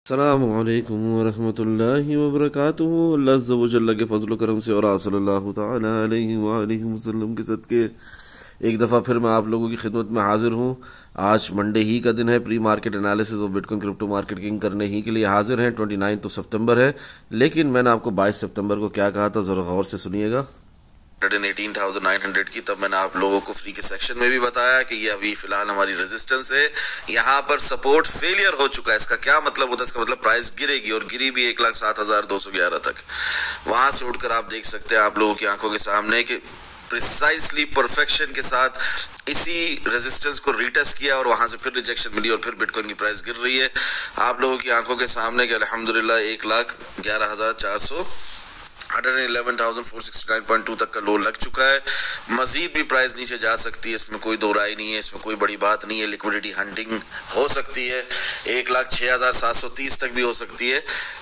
अस्सलामुअलैकुम वरहमतुल्लाहि वबरकातुहू। अल्लाह अज़्ज़ व जल्ल के फज़्ल व करम से और आप सल्लल्लाहु तआला अलैहि व आलिहि वसल्लम के सदके एक दफ़ा फिर मैं आप लोगों की खिदमत में हाजिर हूँ। आज मंडे ही का दिन है। प्री मार्केट एनालिसिस और बिटकॉइन क्रिप्टो मार्केट किंग करने ही के लिए हाजिर हैं। 29 सितंबर है, लेकिन मैंने आपको 22 सितंबर को क्या कहा था, ज़रा गौर से सुनिएगा। 118,900 की तब मैंने आप लोगों को फ्री के सेक्शन में भी बताया कि ये अभी फिलहाल हमारी रेजिस्टेंस है, यहाँ पर सपोर्ट फेलियर हो चुका है। इसका क्या मतलब होता है? इसका मतलब प्राइस गिरेगी और गिरी भी 1,07,211 तक। वहां से उठकर आप देख सकते हैं आप लोगों की आंखों के सामने कि प्रिसाइसली परफेक्शन के साथ इसी रेजिस्टेंस को रीटेस्ट किया और वहां से फिर रिजेक्शन मिली और फिर बिटकॉइन की प्राइस गिर रही है आप लोगों की आंखों के सामने कि अल्हम्दुलिल्लाह 1,11,400 111,469.2 तक का लो लग चुका है। मजीद भी प्राइस नीचे जा सकती है, इसमें कोई दो राय नहीं है, इसमें कोई बड़ी बात नहीं है। लिक्विडिटी हंटिंग हो सकती है, 1,06,730 तक भी हो सकती है,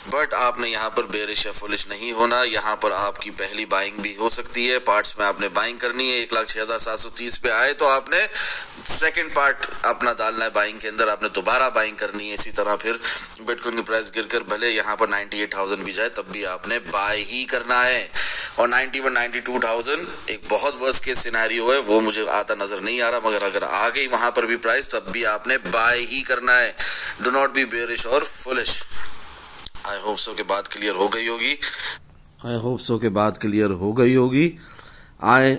बट आपने यहाँ पर बेरिश या फुलिश नहीं होना। यहाँ पर आपकी पहली बाइंग भी हो सकती है, पार्ट्स में आपने बाइंग करनी है। 1,06,730 पे आए तो आपने सेकेंड पार्ट अपना डालना है बाइंग के अंदर, आपने दोबारा बाइंग करनी है। इसी तरह फिर बिटकॉइन की प्राइस गिरकर भले यहाँ पर 98,000 भी जाए तब भी आपने बाय ही करना है। और 91 92,000 एक बहुत वर्स्ट केस सिनेरियो है, वो मुझे आता नजर नहीं आ रहा, मगर अगर आ गई वहां पर भी प्राइस तब भी आपने बाय ही करना है। डू नॉट बी बेरिश और फुलिश। आई होप सो के बात क्लियर हो गई होगी। आए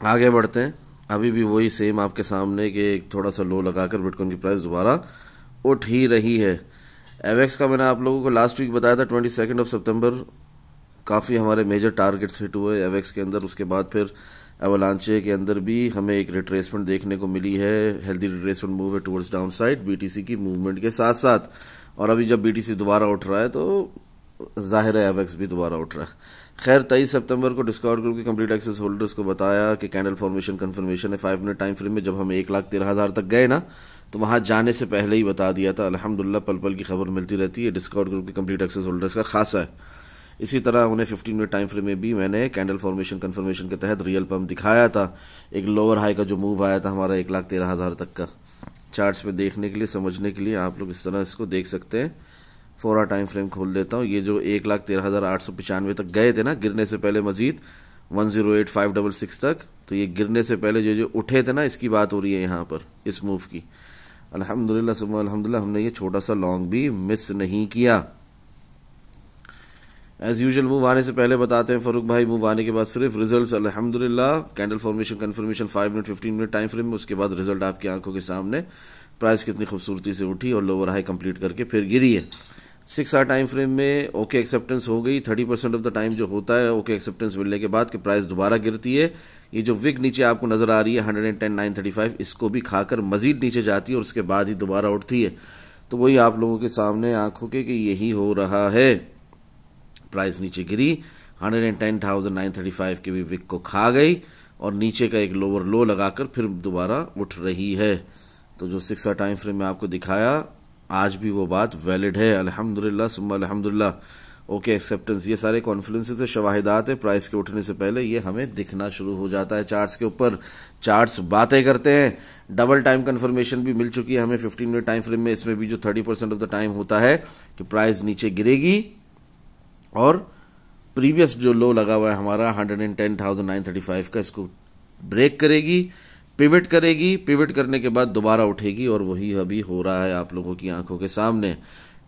आगे बढ़ते हैं। अभी भी वही सेम आपके सामने कि थोड़ा सा लो लगाकर बिटकॉइन की प्राइस दोबारा उठ ही रही है। एवेक्स का मैंने आप लोगों को लास्ट वीक बताया था 22 सितंबर काफ़ी हमारे मेजर टारगेट्स हिट हुए एवेक्स के अंदर। उसके बाद फिर एवलांचे के अंदर भी हमें एक रिट्रेसमेंट देखने को मिली है। हेल्दी रिट्रेसमेंट मूव है टुवर्ड्स डाउन साइड बीटीसी की मूवमेंट के साथ साथ। और अभी जब बीटीसी दोबारा उठ रहा है तो जाहिर है एवेक्स भी दोबारा उठ रहा है। खैर 23 सितंबर को डिस्कॉर्ड ग्रुप के कंप्लीट एक्सेस होल्डर्स को बताया कि कैंडल फॉर्मेशन कंफर्मेशन है 5 मिनट टाइम फ्रेम में। जब हम 1,13,000 तक गए ना तो वहां जाने से पहले ही बता दिया था। अल्हम्दुलिल्लाह पल पल की खबर मिलती रहती है, डिस्कॉर्ड ग्रुप के कंप्लीट एक्सेस होल्डर्स का खासा है। इसी तरह उन्हें 15 मिनट टाइम फ्रेम में भी मैंने कैंडल फॉर्मेशन कंफर्मेशन के तहत रियल पम्प दिखाया था। एक लोअर हाई का जो मूव आया था हमारा 1,13,000 तक का, चार्ट्स में देखने के लिए समझने के लिए आप लोग इस तरह इसको देख सकते हैं। 4 आवर टाइम फ्रेम खोल देता हूँ। ये जो 1,13,895 तक गए थे ना गिरने से पहले, मजीद 108,566 तक, तो ये गिरने से पहले जो उठे थे ना, इसकी बात हो रही है यहाँ पर इस मूव की। अल्हम्दुलिल्लाह सुब्हान अल्हम्दुलिल्लाह हमने ये छोटा सा लॉन्ग भी मिस नहीं किया। एज यूजुअल मूव आने से पहले बताते हैं फरूक भाई, मूव आने के बाद सिर्फ रिजल्ट्स। अल्हम्दुलिल्लाह candle formation confirmation 5 minute 15 minute time frame में, उसके बाद रिजल्ट आपकी आंखों के सामने। प्राइस कितनी खूबसूरती से उठी और लोअर हाई कंप्लीट करके फिर गिरी है। 6 आवर टाइम फ्रेम में ओके एक्सेप्टेंस हो गई। 30% ऑफ द टाइम जो होता है ओके एक्सेप्टेंस मिलने के बाद कि प्राइस दोबारा गिरती है। ये जो विग नीचे आपको नजर आ रही है 110,935, इसको भी खाकर मजीद नीचे जाती है और उसके बाद ही दोबारा उठती है। तो वही आप लोगों के सामने आंखों के कि यही हो रहा है। प्राइस नीचे गिरी, 110,935 के भी विक को खा गई और नीचे का एक लोअर लो लगाकर फिर दोबारा उठ रही है। तो जो 6 आवर टाइम फ्रेम में आपको दिखाया आज भी वो बात वैलिड है। अल्हम्दुलिल्लाह सुम्मा अल्हम्दुलिल्लाह। ओके एक्सेप्टेंस, ये सारे कॉन्फ्लुएंसेस से शवाहिदात है। प्राइस के उठने से पहले ये हमें दिखना शुरू हो जाता है चार्ट्स के ऊपर। चार्ट्स बातें करते हैं। डबल टाइम कंफर्मेशन भी मिल चुकी है हमें 15 मिनट टाइम फ्रेम में। इसमें भी जो 30% ऑफ द टाइम होता है कि प्राइस नीचे गिरेगी और प्रीवियस जो लो लगा हुआ है हमारा 110,935 का, इसको ब्रेक करेगी, पिवट करेगी, पिवट करने के बाद दोबारा उठेगी और वही अभी हो रहा है आप लोगों की आंखों के सामने।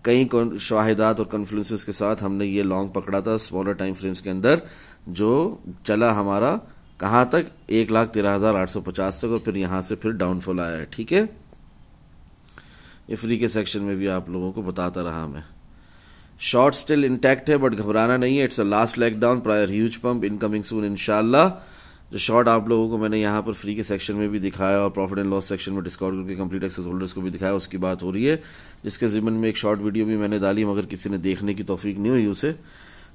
कई शाहिदात और कॉन्फ्लुएंसेस के साथ हमने ये लॉन्ग पकड़ा था स्मॉलर टाइम फ्रेम्स के अंदर, जो चला हमारा कहां तक 1,13,850 तक और फिर यहां से फिर डाउनफॉल आया है। ठीक है, ये फ्री के सेक्शन में भी आप लोगों को बताता रहा मैं। शॉर्ट स्टिल इंटैक्ट है बट घबराना नहीं है। It's a last leg down prior huge pump incoming soon इंशाल्लाह। जो शॉर्ट आप लोगों को मैंने यहाँ पर फ्री के सेक्शन में भी दिखाया और प्रॉफिट एंड लॉस सेक्शन में डिस्कॉर्ड ग्रुप के कंप्लीट एक्सेस होल्डर्स को भी दिखाया, उसकी बात हो रही है। जिसके ज़िम्मन में एक शॉर्ट वीडियो भी मैंने डाली मगर किसी ने देखने की तौफीक नहीं हुई उसे।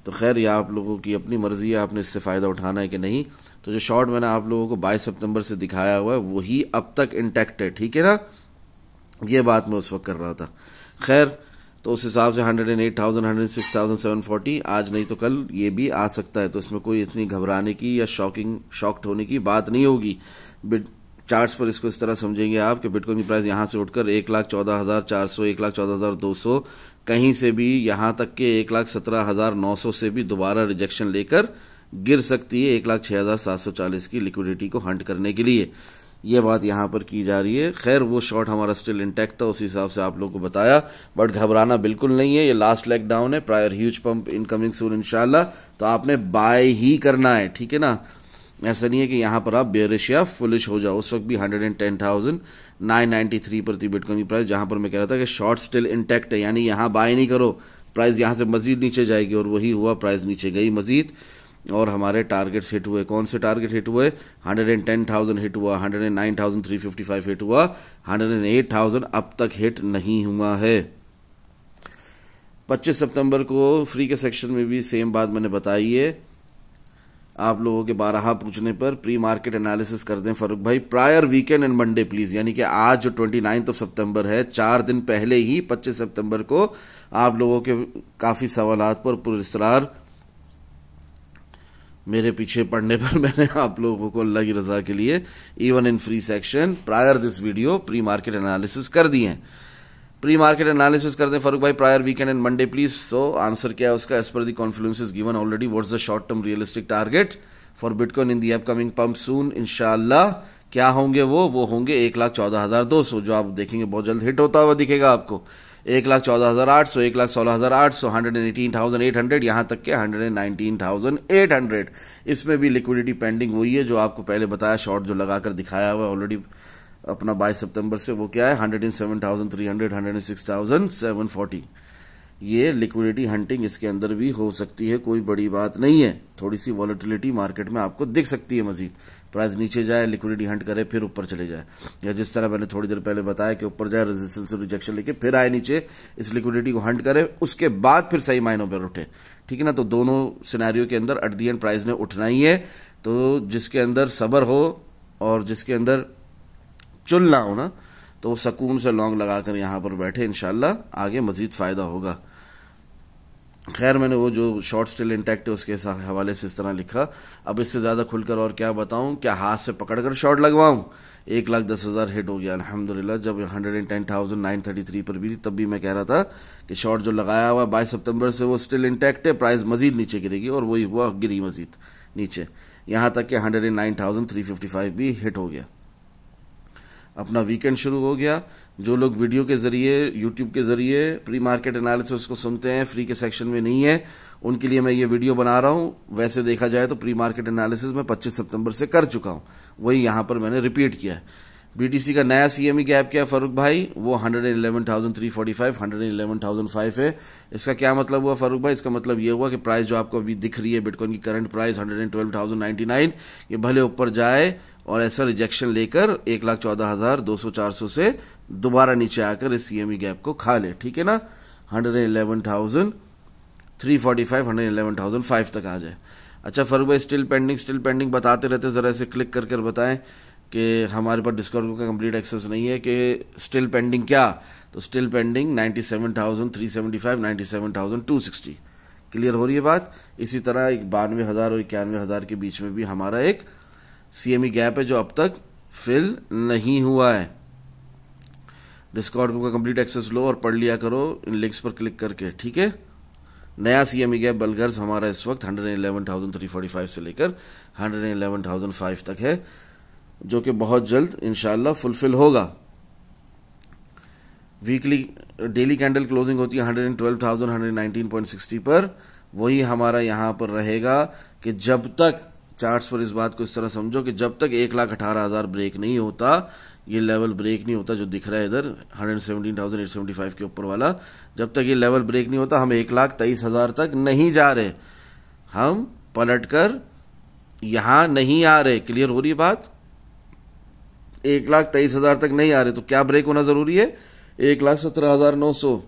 तो खैर यह आप लोगों की अपनी मर्जी है, आपने इससे फ़ायदा उठाना है कि नहीं। तो जो शॉर्ट मैंने आप लोगों को 22 सितंबर से दिखाया हुआ है वही अब तक इंटैक्ट है। ठीक है ना, ये बात मैं उस वक्त कर रहा था। खैर तो उस हिसाब से 108,000 106,740 आज नहीं तो कल ये भी आ सकता है। तो इसमें कोई इतनी घबराने की या शॉक्ड होने की बात नहीं होगी। चार्ट्स पर इसको इस तरह समझेंगे आप कि बिटकॉइन की प्राइस यहाँ से उठकर 1,14,400, 1,14,200, कहीं से भी यहाँ तक के 1,17,900 से भी दोबारा रिजेक्शन लेकर गिर सकती है 1,06,740 की लिक्विडिटी को हंट करने के लिए। ये बात यहाँ पर की जा रही है। खैर वो शॉर्ट हमारा स्टिल इंटैक्ट था, उस हिसाब से आप लोगों को बताया, बट घबराना बिल्कुल नहीं है। ये लास्ट लेग डाउन है, prior huge pump incoming soon इंशाल्लाह, तो आपने बाय ही करना है, ठीक है ना। ऐसा नहीं है कि यहाँ पर आप बेयरिश या फुलिश हो जाओ। उस वक्त भी 110,993 पर थी बिटकॉइन की प्राइस, जहाँ पर मैं कह रहा था कि शॉर्ट स्टिल इंटैक्ट है, यानी यहाँ बाय नहीं करो, प्राइस यहाँ से मजीद नीचे जाएगी, और वही हुआ, प्राइस नीचे गई मजीद और हमारे टारगेट्स हिट हुए। कौन से टारगेट हिट हुए? 110,000 हिट हुआ, 109,355 हिट हुआ, 108,000 अब तक हिट नहीं हुआ है। 25 सितंबर को फ्री के सेक्शन में भी सेम बात मैंने बताई है। आप लोगों के 12 पूछने पर प्री मार्केट एनालिसिस कर दें फारूक भाई, prior weekend and Monday please, यानी कि आज जो 29 सितंबर है, 4 दिन पहले ही 25 सितंबर को आप लोगों के काफी सवालात पर पुरस्कार मेरे पीछे पड़ने पर मैंने आप लोगों को अल्लाह की रजा के लिए even in free section prior this video pre market analysis कर दिए हैं। प्री मार्केट एनालिसिस कर दें फारूक भाई, prior weekend and Monday please. So answer क्या है उसका? As per the confluences given already, what's the short term realistic target for bitcoin in the upcoming pump soon इंशाल्लाह। क्या होंगे वो होंगे 1,14,200, जो आप देखेंगे बहुत जल्द हिट होता हुआ दिखेगा आपको। 1,14,800, 1,16,800, 118,800, यहां तक के 119,800। इसमें भी लिक्विडिटी पेंडिंग वही है जो आपको पहले बताया, शॉर्ट जो लगाकर दिखाया हुआ ऑलरेडी अपना 22 सितंबर से, वो क्या है? 107,300, 106,740। ये लिक्विडिटी हंटिंग इसके अंदर भी हो सकती है, कोई बड़ी बात नहीं है। थोड़ी सी वॉलेटिलिटी मार्केट में आपको दिख सकती है, मजीद प्राइस नीचे जाए, लिक्विडिटी हंट करे, फिर ऊपर चले जाए, या जिस तरह मैंने थोड़ी देर पहले बताया कि ऊपर जाए, रेजिस्टेंस रिजेक्शन लेके फिर आए नीचे, इस लिक्विडिटी को हंट करे, उसके बाद फिर सही मायनों पर उठे, ठीक है ना। तो दोनों सिनेरियो के अंदर एट द एंड प्राइस ने उठना ही है। तो जिसके अंदर सब्र हो और जिसके अंदर चुल ना हो ना, तो वो सुकून से लॉन्ग लगाकर यहां पर बैठे, इंशाल्लाह आगे मजीद फायदा होगा। खैर मैंने वो जो शॉर्ट स्टिल इंटैक्ट है उसके हवाले से इस तरह लिखा। अब इससे ज्यादा खुलकर और क्या बताऊं? क्या हाथ से पकड़कर शॉर्ट लगवाऊं? 1,10,000 हिट हो गया अल्हम्दुलिल्लाह। जब 110,933 पर भी, तब भी मैं कह रहा था कि शॉर्ट जो लगाया हुआ 22 सितंबर से वो स्टिल इंटैक्ट है, प्राइस मजीद नीचे गिरेगी, और वही हुआ, गिरी मजीद नीचे, यहां तक कि 109,355 भी हिट हो गया। अपना वीकेंड शुरू हो गया। जो लोग वीडियो के जरिए, यूट्यूब के जरिए प्री मार्केट एनालिसिस को सुनते हैं, फ्री के सेक्शन में नहीं है, उनके लिए मैं ये वीडियो बना रहा हूं। वैसे देखा जाए तो प्री मार्केट एनालिसिस में 25 सितंबर से कर चुका हूं, वही यहां पर मैंने रिपीट किया है। बीटीसी का नया सीएमई गैप क्या है फारूक भाई? वो 111,345, 111,005 है। इसका क्या मतलब हुआ फारूक भाई? इसका मतलब ये हुआ कि प्राइस जो आपको अभी दिख रही है, बिटकॉइन की करंट प्राइस 112,099, ये भले ऊपर जाए और ऐसा रिजेक्शन लेकर 1,14,200-400 से दोबारा नीचे आकर इस सीएमई गैप को खा ले, ठीक है ना। 111,345, 111,005 तक आ जाए। अच्छा फारूक भाई, स्टिल पेंडिंग बताते रहते, जरा इसे क्लिक करके बताएं कि हमारे पास डिस्कॉर्ड का कंप्लीट एक्सेस नहीं है। कि स्टिल पेंडिंग क्या? तो स्टिल पेंडिंग 97,375, 97,260। क्लियर हो रही है बात? इसी तरह 92,000 और 91,000 के बीच में भी हमारा एक सीएमई गैप है जो अब तक फिल नहीं हुआ है। डिस्कॉर्ड का कंप्लीट एक्सेस लो और पढ़ लिया करो इन लिंक्स पर क्लिक करके, ठीक है। नया सीएमई गैप बलगर्ज हमारा इस वक्त 111,345 से लेकर 111,005 तक है, जो कि बहुत जल्द इंशाल्लाह फुलफिल होगा। डेली कैंडल क्लोजिंग होती है 112,119.60 पर। वही हमारा यहां पर रहेगा कि जब तक चार्ट्स पर इस बात को इस तरह समझो कि जब तक 1,18,000 ब्रेक नहीं होता, ये लेवल ब्रेक नहीं होता जो दिख रहा है इधर 117,875 के ऊपर वाला, जब तक ये लेवल ब्रेक नहीं होता, हम 1,23,000 तक नहीं जा रहे, हम पलटकर यहां नहीं आ रहे। क्लियर हो रही है बात? 1,23,000 तक नहीं आ रहे, तो क्या ब्रेक होना जरूरी है? 1,17,900,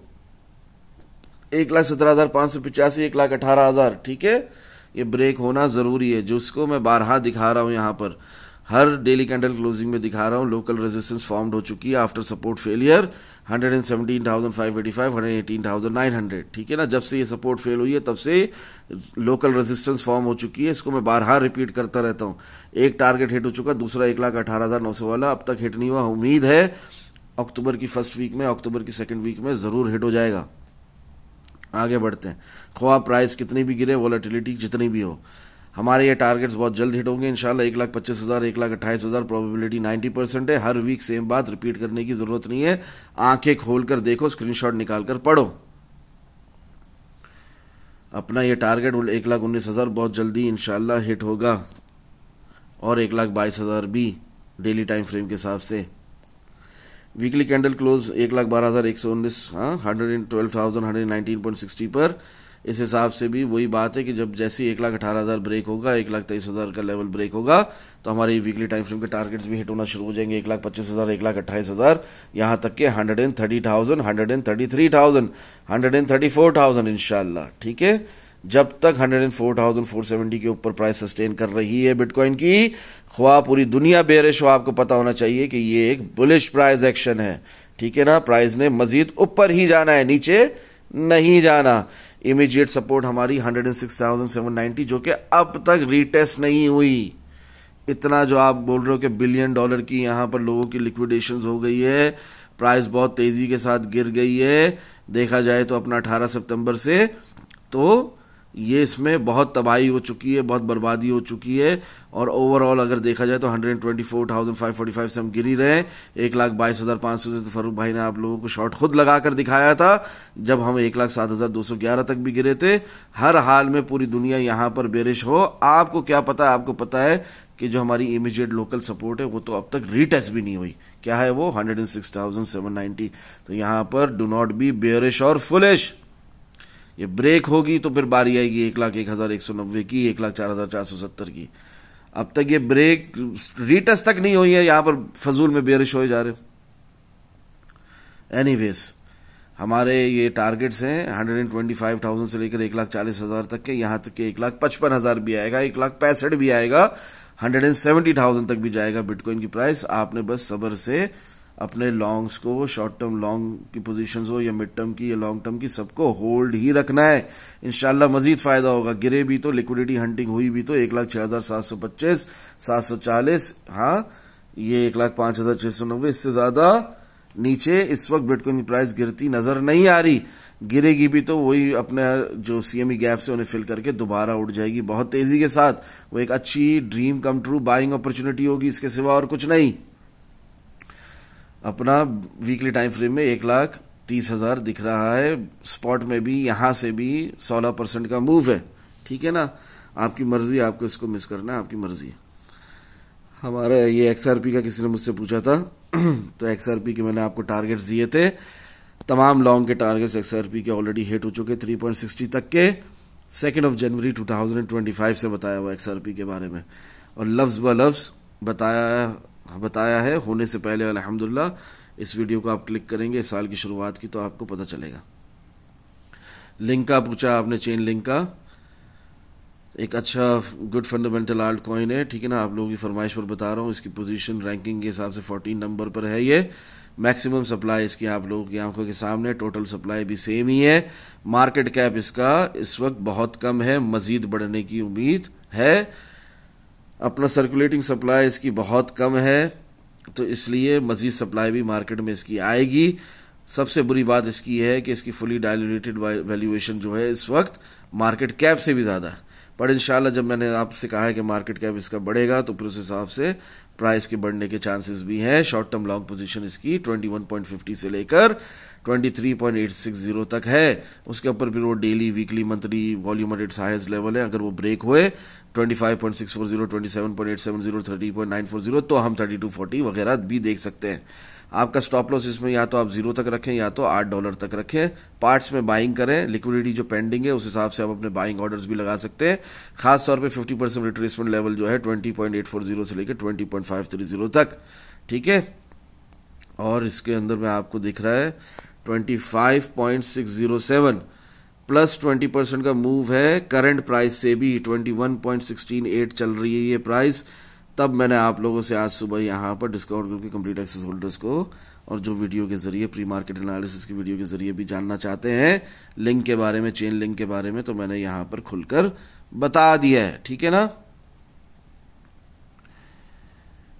1,17,585, 1,18,000, ठीक है, ये ब्रेक होना जरूरी है, जिसको मैं बारहा दिखा रहा हूं यहां पर। हर डेली कैंडल क्लोजिंग में दिखा रहा हूँ लोकल रेजिस्टेंस फॉर्म्ड हो चुकी है आफ्टर सपोर्ट फेलियर 117,585, 118,900। ठीक है ना, जब से ये सपोर्ट फेल हुई है तब से लोकल रेजिस्टेंस फॉर्म हो चुकी है। इसको मैं बारहा रिपीट करता रहता हूँ। एक टारगेट हिट हो चुका, दूसरा 1,18,900 वाला अब तक हिट नहीं हुआ। उम्मीद है अक्टूबर की फर्स्ट वीक में, अक्टूबर की सेकेंड वीक में जरूर हिट हो जाएगा। आगे बढ़ते हैं। ख्वाह प्राइस कितनी भी गिरे, वॉलेटिलिटी जितनी भी हो, हमारे ये टारगेट्स बहुत जल्द हिट होंगे इंशाल्लाह। 1,25,000, 1,28,000 प्रोबेबिलिटी 90% है। हर वीक सेम बात रिपीट करने की जरूरत नहीं है। आंखें खोलकर देखो, स्क्रीनशॉट निकालकर पढ़ो। अपना ये टारगेट 1,19,000 बहुत जल्दी इंशाल्लाह हिट होगा, और 1,22,000 भी डेली टाइम फ्रेम के हिसाब से। वीकली कैंडल क्लोज 1,12,119, 112,119.60 पर। इस हिसाब से भी वही बात है कि जब जैसे 1,18,000 ब्रेक होगा, 1,23,000 का लेवल ब्रेक होगा, तो हमारे वीकली टाइम फ्रेम के टारगेट्स भी हिट होना शुरू हो जाएंगे। 1,25,000, 1,28,000, यहां तक के 130,000, 133,000, 134,000 इंशाल्लाह। ठीक है, जब तक 104,470 के ऊपर प्राइस सस्टेन कर रही है बिटकॉइन की, ख्वाह पूरी दुनिया बेरिश हो, आपको पता होना चाहिए कि ये एक बुलिश प्राइस एक्शन है। ठीक है ना, प्राइस ने मजीद ऊपर ही जाना है, नीचे नहीं जाना। इमीडिएट सपोर्ट हमारी 106,790, जो कि अब तक रीटेस्ट नहीं हुई। इतना जो आप बोल रहे हो कि $1 बिलियन की यहां पर लोगों की लिक्विडेशंस हो गई है, प्राइस बहुत तेजी के साथ गिर गई है, देखा जाए तो अपना 18 सितंबर से, तो ये इसमें बहुत तबाही हो चुकी है, बहुत बर्बादी हो चुकी है। और ओवरऑल अगर देखा जाए तो 124,545 से हम गिर ही रहे हैं। 1,22,500 से तो फरूक भाई ने आप लोगों को शॉर्ट खुद लगाकर दिखाया था, जब हम 1,07,211 तक भी गिरे थे। हर हाल में पूरी दुनिया यहां पर बेरिश हो। आपको क्या पता है? आपको पता है कि जो हमारी इमीडिएट लोकल सपोर्ट है वो तो अब तक रीटेस्ट भी नहीं हुई। क्या है वो? 106,790। तो यहां पर डू नॉट बी बेरिश और फुलिश। ये ब्रेक होगी तो फिर बारी आएगी 1,01,190 की, 1,04,470 की। अब तक ये ब्रेक रीटेस्ट तक नहीं हुई है, यहां पर फजूल में बेरिश हो जा रहे हो। एनीवेज, हमारे ये टारगेट्स हैं 125,000 से लेकर 1,40,000 तक के, यहां तक के 1,55,000 भी आएगा, 1,65,000 भी आएगा, 170,000 तक भी जाएगा बिटकॉइन की प्राइस। आपने बस सब्र से अपने लॉन्ग्स को, शॉर्ट टर्म लॉन्ग की पोजीशंस हो या मिड टर्म की या लॉन्ग टर्म की, सबको होल्ड ही रखना है। इंशाल्लाह मजीद फायदा होगा। गिरे भी तो, लिक्विडिटी हंटिंग हुई भी तो 1,06,725, 740, हाँ ये 1,05,690, इससे ज्यादा नीचे इस वक्त बिटकॉइन की प्राइस गिरती नजर नहीं आ रही। गिरेगी भी तो वही अपने जो सीएमई गैप से उन्हें फिल करके दोबारा उठ जाएगी बहुत तेजी के साथ। वो एक अच्छी dream come true buying opportunity होगी, इसके सिवा और कुछ नहीं। अपना वीकली टाइम फ्रेम में 1,30,000 दिख रहा है। स्पॉट में भी यहां से भी 16% का मूव है। ठीक है ना, आपकी मर्जी, आपको इसको मिस करना है, आपकी मर्जी। हमारा ये एक्सआरपी का किसी ने मुझसे पूछा था तो एक्सआरपी के मैंने आपको टारगेट्स दिए थे। तमाम लॉन्ग के टारगेट्स एक्सआरपी के ऑलरेडी हिट हो चुके 3.60 तक के। 2 जनवरी 2025 से बताया हुआ एक्सआरपी के बारे में, और लफ्ज ब लफ्ज बताया है होने से पहले अल्हम्दुलिल्लाह। इस वीडियो को आप क्लिक करेंगे इस साल की शुरुआत की, तो आपको पता चलेगा। लिंक का पूछा आपने, चेन लिंक का एक अच्छा गुड फंडामेंटल आल्ट कॉइन है। ठीक है ना, आप लोगों की फरमाइश पर बता रहा हूँ। इसकी पोजीशन रैंकिंग के हिसाब से 14 नंबर पर है। ये मैक्सिमम सप्लाई इसकी आप लोगों की आंखों के सामने, टोटल सप्लाई भी सेम ही है। मार्केट कैप इसका इस वक्त बहुत कम है, मजीद बढ़ने की उम्मीद है। अपना सर्कुलेटिंग सप्लाई इसकी बहुत कम है, तो इसलिए मजीद सप्लाई भी मार्केट में इसकी आएगी। सबसे बुरी बात इसकी है कि इसकी फुली डायल्यूटेड वैल्यूएशन जो है इस वक्त मार्केट कैप से भी ज्यादा है। पर इंशाल्लाह जब मैंने आपसे कहा है कि मार्केट कैप इसका बढ़ेगा, तो फिर उस हिसाब से प्राइस के बढ़ने के चांसेस भी हैं। शॉर्ट टर्म लॉन्ग पोजीशन इसकी 21.50 से लेकर 23.860 तक है। उसके ऊपर फिर वो daily, weekly, monthly volume at its highest level है। अगर वो ब्रेक हुए 25.640, 27.870, 30.940, तो हम 3240 वगैरह भी देख सकते हैं। आपका स्टॉप लॉस इसमें या तो आप 0 तक रखें या तो $8 तक रखें। पार्ट्स में बाइंग करें, लिक्विडिटी जो पेंडिंग है उस हिसाब से आप अपने बाइंग ऑर्डर्स भी लगा सकते हैं। खास तौर पे 50% रिट्रेसमेंट लेवल जो है 20.840 से लेकर 20.530 तक। ठीक है, और इसके अंदर में आपको दिख रहा है 25.607 प्लस 20% का मूव है। करंट प्राइस से भी 21.168 चल रही है ये प्राइस। तब मैंने आप लोगों से आज सुबह यहाँ पर डिस्काउंट ग्रुप के कंप्लीट एक्सेस होल्डर्स को और जो वीडियो के जरिए प्री मार्केट एनालिसिस की वीडियो के जरिए भी जानना चाहते हैं लिंक के बारे में, चेन लिंक के बारे में, तो मैंने यहाँ पर खुलकर बता दिया है। ठीक है ना।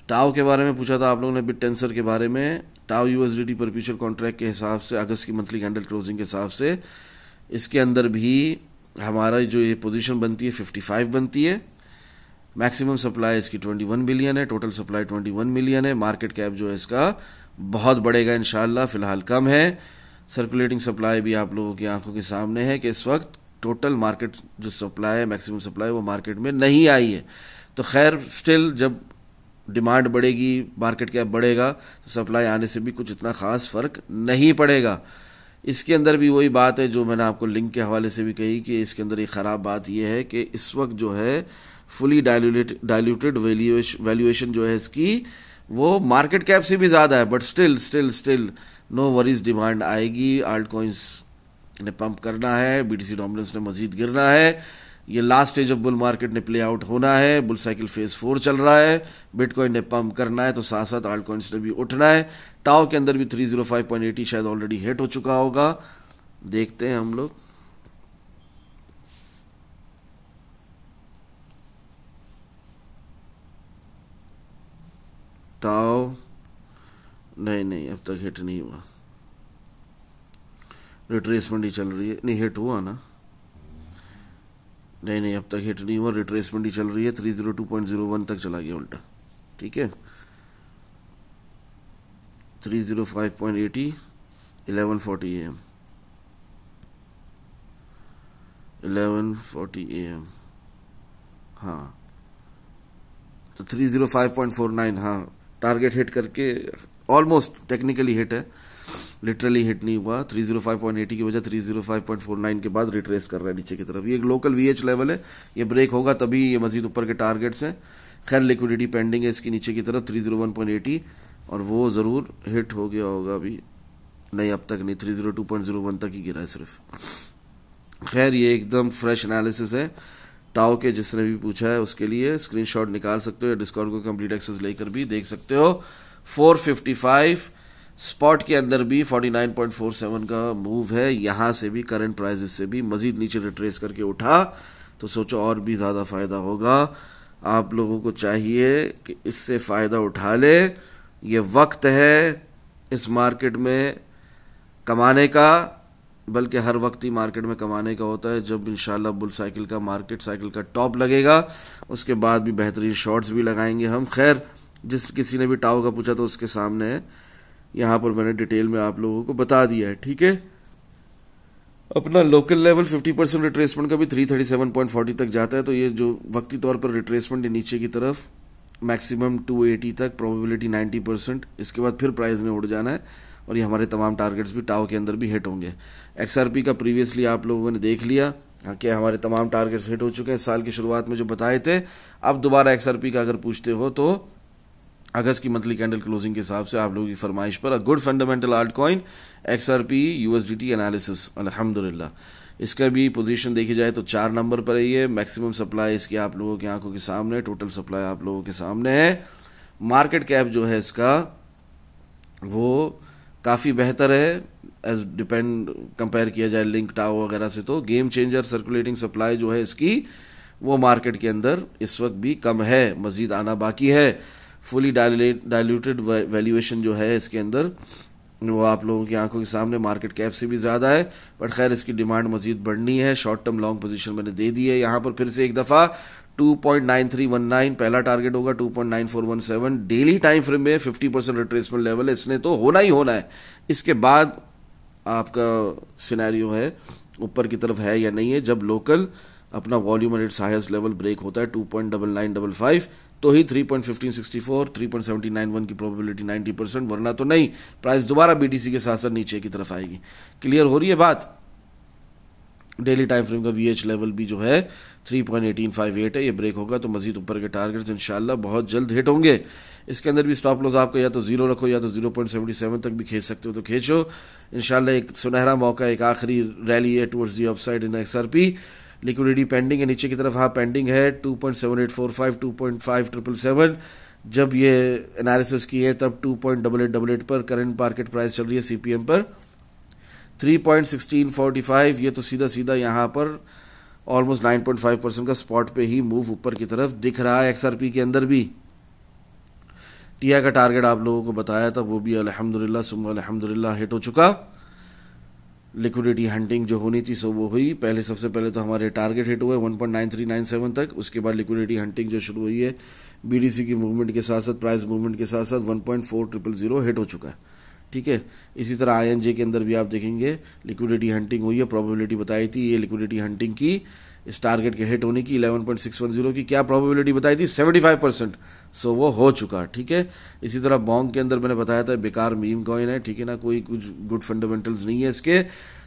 टाओ के बारे में पूछा था आप लोगों ने, बिटटेंसर के बारे में। टाओ यूएसडीटी परपेचुअल कॉन्ट्रैक्ट के हिसाब से अगस्त की मंथली कैंडल क्लोजिंग के हिसाब से इसके अंदर भी हमारा जो ये पोजीशन बनती है 55 बनती है। मैक्सिमम सप्लाई इसकी 21 बिलियन है, टोटल सप्लाई 21 मिलियन है। मार्केट कैप जो है इसका बहुत बढ़ेगा इंशाल्लाह, फिलहाल कम है। सर्कुलेटिंग सप्लाई भी आप लोगों की आंखों के सामने है कि इस वक्त टोटल मार्केट जो सप्लाई है, मैक्सिमम सप्लाई, वो मार्केट में नहीं आई है। तो खैर स्टिल जब डिमांड बढ़ेगी, मार्केट कैप बढ़ेगा, तो सप्लाई आने से भी कुछ इतना खास फर्क नहीं पड़ेगा। इसके अंदर भी वही बात है जो मैंने आपको लिंक के हवाले से भी कही कि इसके अंदर एक ख़राब बात यह है कि इस वक्त जो है फुली डाइल्यूटेड वैल्यूएशन जो है इसकी वो मार्केट कैप से भी ज़्यादा है। But still no worries, demand आएगी, आल्ट कॉइन्स ने पंप करना है, बीटीसी डोमिनेंस ने मजीद गिरना है, ये last stage of bull market ने प्ले आउट होना है, बुल साइकिल फेज 4 चल रहा है, बिटकॉइन ने पंप करना है, तो साथ साथ आल्ट कॉइन्स ने भी उठना है। टाओ के अंदर भी 305.80 शायद ऑलरेडी हिट हो चुका होगा, देखते हैं हम लोग। टाओ नहीं अब तक हिट नहीं हुआ, रिट्रेसमेंट ही चल रही है। नहीं हिट हुआ ना, नहीं अब तक हिट नहीं हुआ, रिट्रेसमेंट ही चल रही है। 302.01 तक चला गया उल्टा। ठीक है, 305.80 11:40 AM 11:40 AM, हाँ तो 305.49, हाँ टारगेट हिट करके ऑलमोस्ट टेक्निकली हिट है, लिटरली हिट नहीं हुआ। 305.80 की वजह 305.49 के बाद रिट्रेस कर रहा है नीचे की तरफ। ये एक लोकल वीएच लेवल है, ये ब्रेक होगा तभी ये मजीद ऊपर के टारगेट्स हैं। खैर लिक्विडिटी पेंडिंग है इसकी नीचे की तरफ 301.80, और वो ज़रूर हिट हो गया होगा अभी। नहीं अब तक नहीं, 302.01 तक ही गिरा है सिर्फ। खैर ये एकदम फ्रेश एनालिसिस है टाओ के, जिसने भी पूछा है उसके लिए स्क्रीनशॉट निकाल सकते हो या डिस्काउंट को कंप्लीट एक्सेस लेकर भी देख सकते हो। 455 स्पॉट के अंदर भी 49.47 का मूव है, यहां से भी करंट प्राइसेस से भी मजीद नीचे रिट्रेस करके उठा तो सोचो और भी ज़्यादा फ़ायदा होगा। आप लोगों को चाहिए कि इससे फ़ायदा उठा ले, ये वक्त है इस मार्केट में कमाने का, बल्कि हर वक्त ही मार्केट में कमाने का होता है। जब इंशाल्लाह बुल साइकिल का मार्केट साइकिल का टॉप लगेगा उसके बाद भी बेहतरीन शॉर्ट्स भी लगाएंगे हम। खैर जिस किसी ने भी टाओ का पूछा तो उसके सामने है, यहाँ पर मैंने डिटेल में आप लोगों को बता दिया है। ठीक है, अपना लोकल लेवल 50% रिट्रेसमेंट का भी 337.40 तक जाता है, तो ये जो वक्ती तौर पर रिट्रेसमेंट है नीचे की तरफ मैक्सिमम 280 तक, प्रोबेबिलिटी 90%, इसके बाद फिर प्राइस ने उड़ जाना है और ये हमारे तमाम टारगेट्स भी टाओ के अंदर भी हिट होंगे। XRP का प्रीवियसली आप लोगों ने देख लिया कि हमारे तमाम टारगेट्स हिट हो चुके हैं साल की शुरुआत में जो बताए थे। अब दोबारा XRP का अगर पूछते हो तो अगस्त की मंथली कैंडल क्लोजिंग के हिसाब से आप लोगों की फरमाइश पर good fundamental alt coin XRP USDT analysis, अल्हम्दुलिल्लाह इसका भी पोजीशन देखी जाए तो 4 नंबर पर है। ये मैक्सिमम सप्लाई इसकी आप लोगों की आंखों के सामने, टोटल सप्लाई आप लोगों के सामने है। मार्केट कैप जो है इसका वो काफ़ी बेहतर है एज डिपेंड कंपेयर किया जाए लिंक टाओ वगैरह से। तो गेम चेंजर सर्कुलेटिंग सप्लाई जो है इसकी वो मार्केट के अंदर इस वक्त भी कम है, मजीद आना बाकी है। फुली डाइल्यूटेड वैल्यूएशन जो है इसके अंदर वो आप लोगों की आंखों के सामने मार्केट कैप से भी ज़्यादा है, बट खैर इसकी डिमांड मजीद बढ़नी है। शॉर्ट टर्म लॉन्ग पोजीशन मैंने दे दी है। यहाँ पर फिर से एक दफ़ा 2.9319 पहला टारगेट होगा, 2.9417 डेली टाइम फ्रेम में 50% रिट्रेसमेंट लेवल है, इसने तो होना ही होना है। इसके बाद आपका सिनेरियो है ऊपर की तरफ है या नहीं है। जब लोकल अपना volume and its highest level break होता है 2.9955 तो ही 3.1564 3.1791 की प्रोबेबिलिटी 90%, वरना तो नहीं। प्राइस दोबारा बीटीसी के साथ साथ नीचे की तरफ आएगी। क्लियर हो रही है बात। डेली टाइम फ्रेम का वीएच लेवल भी जो है 3.1858 है, ये ब्रेक होगा तो मजीद ऊपर के टारगेट्स इंशाल्लाह बहुत जल्द हिट होंगे। इसके अंदर भी स्टॉप लॉस आपका या तो 0 रखो या तो 0.77 तक भी खींच सकते हो तो खींचो। इंशाल्लाह एक सुनहरा मौका, एक आखिरी रैली है towards the upside in XRP। Liquidity pending है नीचे की तरफ, हाँ पेंडिंग है 2.7845, 2.5777। जब ये एनालिसिस की है तब 2.8888 पर करंट मार्केट प्राइस चल रही है सीपीएम पर। 3.1645 ये तो सीधा सीधा यहाँ पर ऑलमोस्ट 9.5% का स्पॉट पे ही मूव ऊपर की तरफ दिख रहा है। एक्सआरपी के अंदर भी टीआई का टारगेट आप लोगों को बताया था, वो भी अल्हम्दुलिल्लाह सुम्मा अल्हम्दुलिल्लाह हिट हो चुका। लिक्विडिटी हंटिंग जो होनी थी सो वो हुई। पहले सबसे पहले तो हमारे टारगेट हिट हुए 1.9397 तक, उसके बाद लिक्विडिटी हंटिंग जो शुरू हुई है बीडीसी की मूवमेंट के साथ साथ, प्राइस मूवमेंट के साथ साथ 1.4000 हिट हो चुका है। ठीक है, इसी तरह आईएनजे के अंदर भी आप देखेंगे लिक्विडिटी हंटिंग हुई है। प्रोबेबिलिटी बताई थी ये लिक्विडिटी हंटिंग की, इस टारगेट के हिट होने की 11.610 की क्या प्रोबेबिलिटी बताई थी 75%, सो वो हो चुका। ठीक है, इसी तरह बॉन्ग के अंदर मैंने बताया था बेकार मीम कॉइन है, ठीक है ना, कोई कुछ गुड फंडामेंटल्स नहीं है इसके।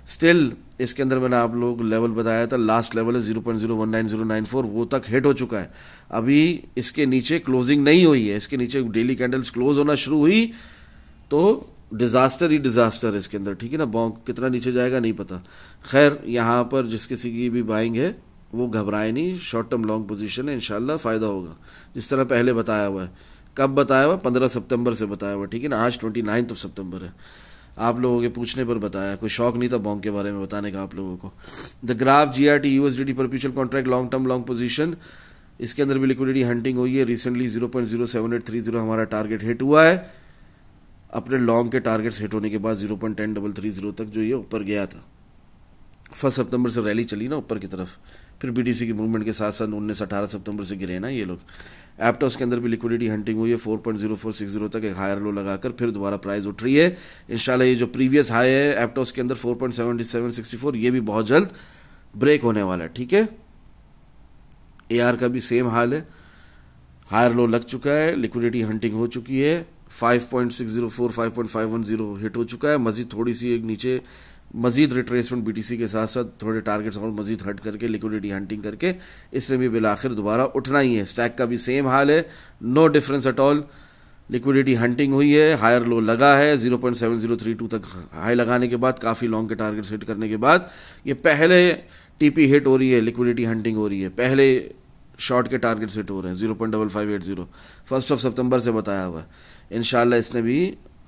स्टिल इसके अंदर मैंने आप लोग लेवल बताया था, लास्ट लेवल है 0.019094, वो तक हिट हो चुका है। अभी इसके नीचे क्लोजिंग नहीं हुई है, इसके नीचे डेली कैंडल्स क्लोज होना शुरू हुई तो डिजास्टर ही डिजास्टर है इसके अंदर। ठीक है ना, बॉन्ग कितना नीचे जाएगा नहीं पता। खैर यहाँ पर जिस किसी की भी बाइंग है वो घबराए नहीं, शॉर्ट टर्म लॉन्ग पोजीशन है, इंशाल्लाह फ़ायदा होगा जिस तरह पहले बताया हुआ है। कब बताया हुआ? 15 सितंबर से बताया हुआ। ठीक है ना, आज 29 सितंबर है, आप लोगों के पूछने पर बताया, कोई शौक नहीं था बॉन्ग के बारे में बताने का आप लोगों को। The graph GRT USDT perpetual contract long term long position, इसके अंदर भी लिक्विडिटी हंटिंग हुई है। रिसेंटली 0.07830 हमारा टारगेट हिट हुआ है। अपने लॉन्ग के टारगेट्स हिट होने के बाद 0.10330 तक जो ये ऊपर गया था। 1 सितंबर से रैली चली ना ऊपर की तरफ, फिर बीटीसी की मूवमेंट के साथ साथ 19-18 सितंबर से गिरे ना ये लोग। एप्टोस के अंदर भी लिक्विडिटी हंटिंग हुई है 4.0460 तक, एक हायर लो लगाकर फिर दोबारा प्राइस उठ रही है। इंशाल्लाह ये जो प्रीवियस हाई है एप्टोस के अंदर 4.7764, ये भी बहुत जल्द ब्रेक होने वाला है। ठीक है, एआर का भी सेम हाल है, हायर लो लग चुका है, लिक्विडिटी हंटिंग हो चुकी है। 5.604, 5.510 हिट हो चुका है। मजीद थोड़ी सी एक नीचे मजीद रिट्रेसमेंट बीटीसी के साथ साथ थोड़े टारगेट्स और मजीद हट करके लिक्विडिटी हंटिंग करके इससे भी बिलाखिर दोबारा उठना ही है। स्टैक का भी सेम हाल है, no difference at all. Liquidity hunting हुई है, हायर लो लगा है 0.7032 तक हाई लगाने के बाद, काफ़ी लॉन्ग के टारगेट्स हिट करने के बाद ये पहले टीपी हिट हो रही है, लिक्विडिटी हंटिंग हो रही है, पहले शॉर्ट के टारगेट्स हिट हो रहे हैं 0.5580, 1 सितंबर से बताया हुआ है। इंशाल्लाह इसने भी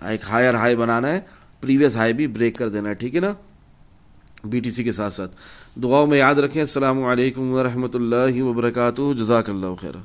एक हायर हाई बनाना है, प्रीवियस हाई भी ब्रेक कर देना है। ठीक है ना, बीटीसी के साथ साथ दुआओं में याद रखें। अस्सलामु अलैकुम व रहमतुल्लाहि व बरकातुहू, जज़ाकल्लाहु खैरा।